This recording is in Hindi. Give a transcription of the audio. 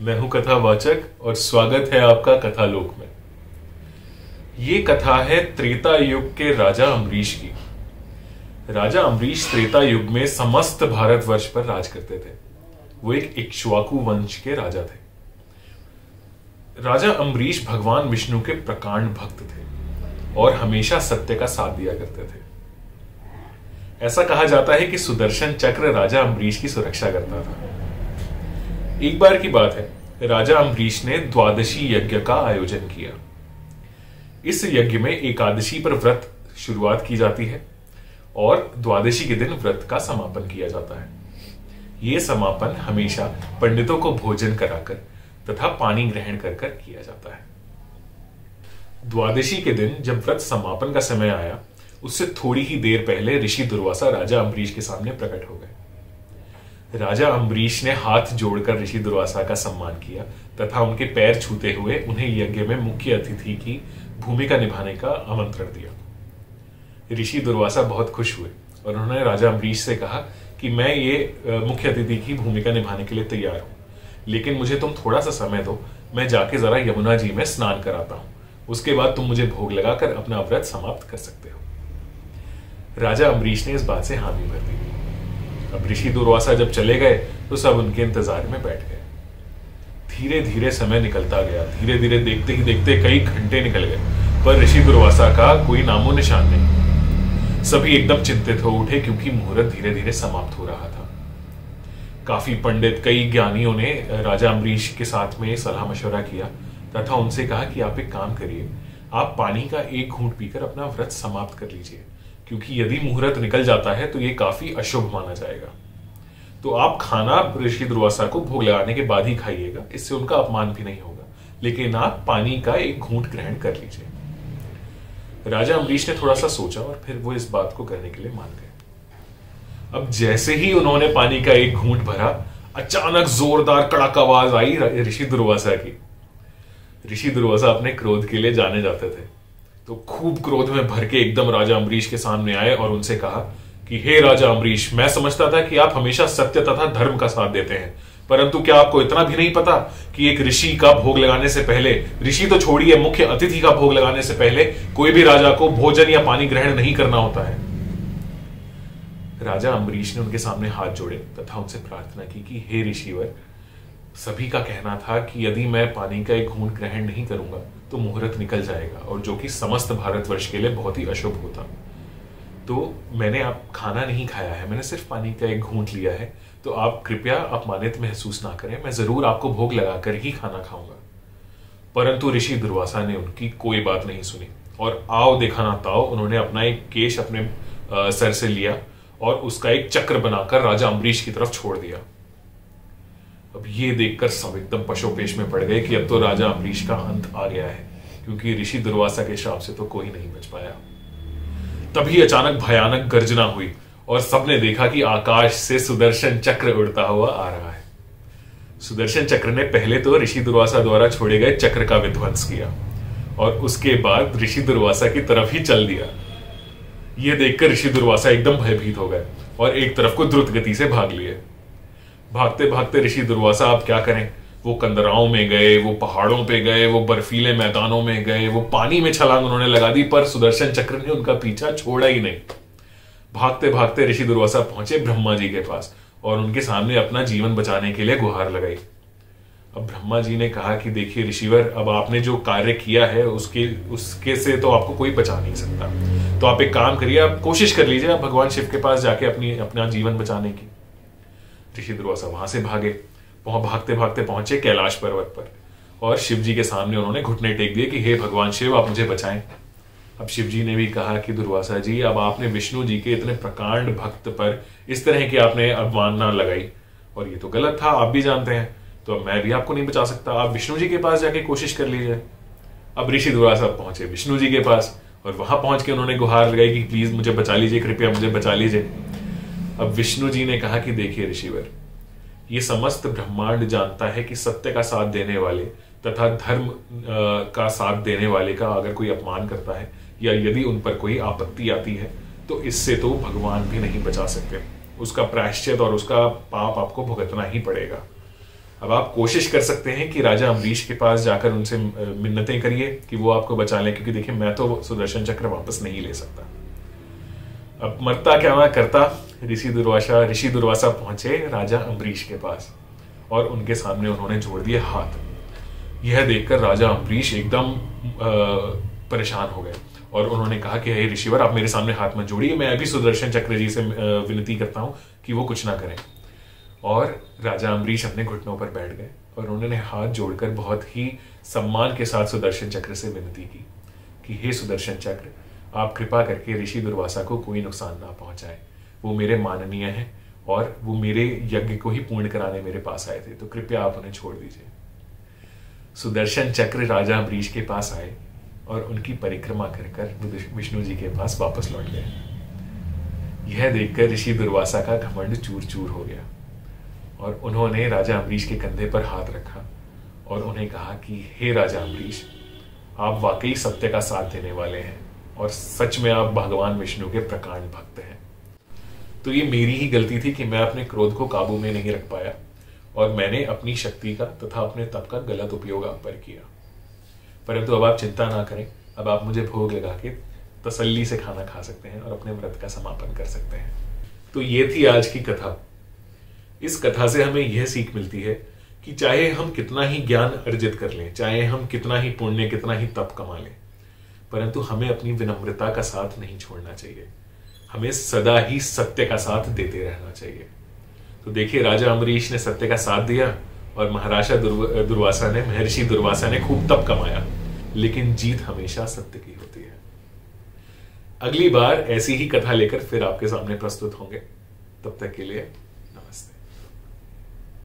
मैं हूं कथावाचक और स्वागत है आपका कथालोक में। ये कथा है त्रेता युग के राजा अम्बरीश की। राजा अम्बरीश त्रेता युग में समस्त भारतवर्ष पर राज करते थे। वो एक इक्ष्वाकु वंश के राजा थे। राजा अम्बरीश भगवान विष्णु के प्रकांड भक्त थे और हमेशा सत्य का साथ दिया करते थे। ऐसा कहा जाता है कि सुदर्शन चक्र राजा अम्बरीश की सुरक्षा करता था। एक बार की बात है, राजा अम्बरीश ने द्वादशी यज्ञ का आयोजन किया। इस यज्ञ में एकादशी पर व्रत शुरुआत की जाती है और द्वादशी के दिन व्रत का समापन किया जाता है। यह समापन हमेशा पंडितों को भोजन कराकर तथा पानी ग्रहण कर कर किया जाता है। द्वादशी के दिन जब व्रत समापन का समय आया, उससे थोड़ी ही देर पहले ऋषि दुर्वासा राजा अम्बरीश के सामने प्रकट हो गए। राजा अम्बरीश ने हाथ जोड़कर ऋषि दुर्वासा का सम्मान किया तथा उनके पैर छूते हुए उन्हें यज्ञ में मुख्य अतिथि की भूमिका निभाने का आमंत्रण दिया। ऋषि दुर्वासा बहुत खुश हुए और उन्होंने राजा अम्बरीश से कहा कि मैं ये मुख्य अतिथि की भूमिका निभाने के लिए तैयार हूं, लेकिन मुझे तुम थोड़ा सा समय दो, मैं जाके जरा यमुना जी में स्नान कराता हूं, उसके बाद तुम मुझे भोग लगाकर अपना व्रत समाप्त कर सकते हो। राजा अम्बरीश ने इस बात से हामी भर दी। अब ऋषि दुर्वासा जब चले गए तो सब उनके इंतजार में बैठ गए। धीरे धीरे समय निकलता गया। धीरे धीरे देखते ही देखते कई घंटे निकल गए, पर ऋषि दुर्वासा का कोई नामो निशान नहीं। सभी एकदम चिंतित हो उठे क्योंकि मुहूर्त धीरे धीरे समाप्त हो रहा था। काफी पंडित, कई ज्ञानियों ने राजा अम्बरीश के साथ में सलाह मशवरा किया तथा उनसे कहा कि आप एक काम करिए, आप पानी का एक घूंट पीकर अपना व्रत समाप्त कर लीजिए, क्योंकि यदि मुहूर्त निकल जाता है तो यह काफी अशुभ माना जाएगा। तो आप खाना ऋषि दुर्वासा को भोग लगाने के बाद ही खाइएगा, इससे उनका अपमान भी नहीं होगा, लेकिन आप पानी का एक घूंट ग्रहण कर लीजिए। राजा अम्बरीश ने थोड़ा सा सोचा और फिर वो इस बात को करने के लिए मान गए। अब जैसे ही उन्होंने पानी का एक घूंट भरा, अचानक जोरदार कड़क आवाज आई ऋषि दुर्वासा की। ऋषि दुर्वासा अपने क्रोध के लिए जाने जाते थे, तो खूब क्रोध में भर के एकदम राजा अम्बरीश के सामने आए और उनसे कहा कि हे राजा अम्बरीश, मैं समझता था कि आप हमेशा सत्य तथा धर्म का साथ देते हैं, परंतु क्या आपको इतना भी नहीं पता कि एक ऋषि का भोग लगाने से पहले, ऋषि तो छोड़िए, मुख्य अतिथि का भोग लगाने से पहले कोई भी राजा को भोजन या पानी ग्रहण नहीं करना होता है। राजा अम्बरीश ने उनके सामने हाथ जोड़े तथा उनसे प्रार्थना की कि हे ऋषिवर, सभी का कहना था कि यदि मैं पानी का एक घूंट ग्रहण नहीं करूंगा तो मुहूर्त निकल जाएगा, और जो कि समस्त भारतवर्ष के लिए बहुत ही अशुभ होता। तो मैंने आप खाना नहीं खाया है, मैंने सिर्फ पानी का एक घूंट लिया है, तो आप कृपया अपमानित महसूस ना करें, मैं जरूर आपको भोग लगाकर ही खाना खाऊंगा। परंतु ऋषि दुर्वासा ने उनकी कोई बात नहीं सुनी और आओ देखा ना ताओ, उन्होंने अपना एक केश अपने सर से लिया और उसका एक चक्र बनाकर राजा अम्बरीश की तरफ छोड़ दिया। अब ये देखकर सब एकदम पशोपेश में पड़ गए कि अब तो राजा अम्बरीश का अंत आ गया है, क्योंकि ऋषि दुर्वासा के श्राप से तो कोई नहीं बच पाया। तभी अचानक भयानक गर्जना हुई और सबने देखा कि आकाश से सुदर्शन चक्र उड़ता हुआ आ रहा है। सुदर्शन चक्र ने पहले तो ऋषि दुर्वासा द्वारा छोड़े गए चक्र का विध्वंस किया और उसके बाद ऋषि दुर्वासा की तरफ ही चल दिया। यह देखकर ऋषि दुर्वासा एकदम भयभीत हो गए और एक तरफ को द्रुत गति से भाग लिए। भागते भागते ऋषि दुर्वासा अब क्या करें, वो कंदराओं में गए, वो पहाड़ों पे गए, वो बर्फीले मैदानों में गए, वो पानी में छलांग उन्होंने लगा दी, पर सुदर्शन चक्र ने उनका पीछा छोड़ा ही नहीं। भागते भागते ऋषि दुर्वासा पहुंचे ब्रह्मा जी के पास और उनके सामने अपना जीवन बचाने के लिए गुहार लगाई। अब ब्रह्मा जी ने कहा कि देखिए ऋषिवर, अब आपने जो कार्य किया है उसके से तो आपको कोई बचा नहीं सकता, तो आप एक काम करिए, आप कोशिश कर लीजिए, आप भगवान शिव के पास जाके अपना जीवन बचाने की। ऋषि दुर्वासा वहां से भागते भागते पहुंचे कैलाश पर्वत पर और शिव जी के सामने उन्होंने घुटने टेक दिए कि हे भगवान शिव, आप मुझे बचाएं। अब शिव जी ने भी कहा कि दुर्वासा जी, अब आपने विष्णु जी के इतने प्रकांड भक्त पर इस तरह की आपने अवमानना लगाई और ये तो गलत था, आप भी जानते हैं, तो अब मैं भी आपको नहीं बचा सकता, आप विष्णु जी के पास जाके कोशिश कर लीजिए। अब ऋषि दुर्वासा पहुंचे विष्णु जी के पास और वहां पहुंच के उन्होंने गुहार लगाई कि प्लीज मुझे बचा लीजिए, कृपया मुझे बचा लीजिए। अब विष्णु जी ने कहा कि देखिए ऋषिवर, ये समस्त ब्रह्मांड जानता है कि सत्य का साथ देने वाले तथा धर्म का साथ देने वाले का अगर कोई अपमान करता है या यदि उन पर कोई आपत्ति आती है तो इससे तो भगवान भी नहीं बचा सकते, उसका प्रायश्चित और उसका पाप आपको भुगतना ही पड़ेगा। अब आप कोशिश कर सकते हैं कि राजा अम्बरीश के पास जाकर उनसे मिन्नतें करिए कि वो आपको बचा लें, क्योंकि देखिए मैं तो सुदर्शन चक्र वापस नहीं ले सकता। अब मरता क्या ना करता, ऋषि दुर्वासा पहुंचे राजा अम्बरीश के पास और उनके सामने उन्होंने जोड़ दिए हाथ। यह देखकर राजा अम्बरीश एकदम परेशान हो गए और उन्होंने कहा कि हे ऋषिवर, आप मेरे सामने हाथ मत जोड़िए, मैं अभी सुदर्शन चक्र जी से विनती करता हूं कि वो कुछ ना करें। और राजा अम्बरीश अपने घुटनों पर बैठ गए और उन्होंने हाथ जोड़कर बहुत ही सम्मान के साथ सुदर्शन चक्र से विनती की कि हे सुदर्शन चक्र, आप कृपा करके ऋषि दुर्वासा को कोई नुकसान ना पहुंचाए। वो मेरे माननीय हैं और वो मेरे यज्ञ को ही पूर्ण कराने मेरे पास आए थे, तो कृपया आप उन्हें छोड़ दीजिए। सुदर्शन चक्र राजा अम्बरीश के पास आए और उनकी परिक्रमा कर विष्णु जी के पास वापस लौट गए। यह देखकर ऋषि दुर्वासा का घमंड चूर चूर हो गया और उन्होंने राजा अम्बरीश के कंधे पर हाथ रखा और उन्हें कहा कि हे राजा अम्बरीश, आप वाकई सत्य का साथ देने वाले हैं और सच में आप भगवान विष्णु के प्रकांड भक्त हैं। तो ये मेरी ही गलती थी कि मैं अपने क्रोध को काबू में नहीं रख पाया और मैंने अपनी शक्ति का तथा अपने तप का गलत उपयोग आप पर किया। परंतु अब आप चिंता ना करें, अब आप मुझे भोग लगा के तसल्ली से खाना खा सकते हैं और अपने व्रत का समापन कर सकते हैं। तो ये थी आज की कथा। इस कथा से हमें यह सीख मिलती है कि चाहे हम कितना ही ज्ञान अर्जित कर लें, चाहे हम कितना ही पुण्य, कितना ही तप कमा लें, परंतु हमें अपनी विनम्रता का साथ नहीं छोड़ना चाहिए। हमें सदा ही सत्य का साथ देते रहना चाहिए। तो देखिए, राजा अम्बरीश ने सत्य का साथ दिया और महर्षि दुर्वासा ने खूब तप कमाया, लेकिन जीत हमेशा सत्य की होती है। अगली बार ऐसी ही कथा लेकर फिर आपके सामने प्रस्तुत होंगे। तब तक के लिए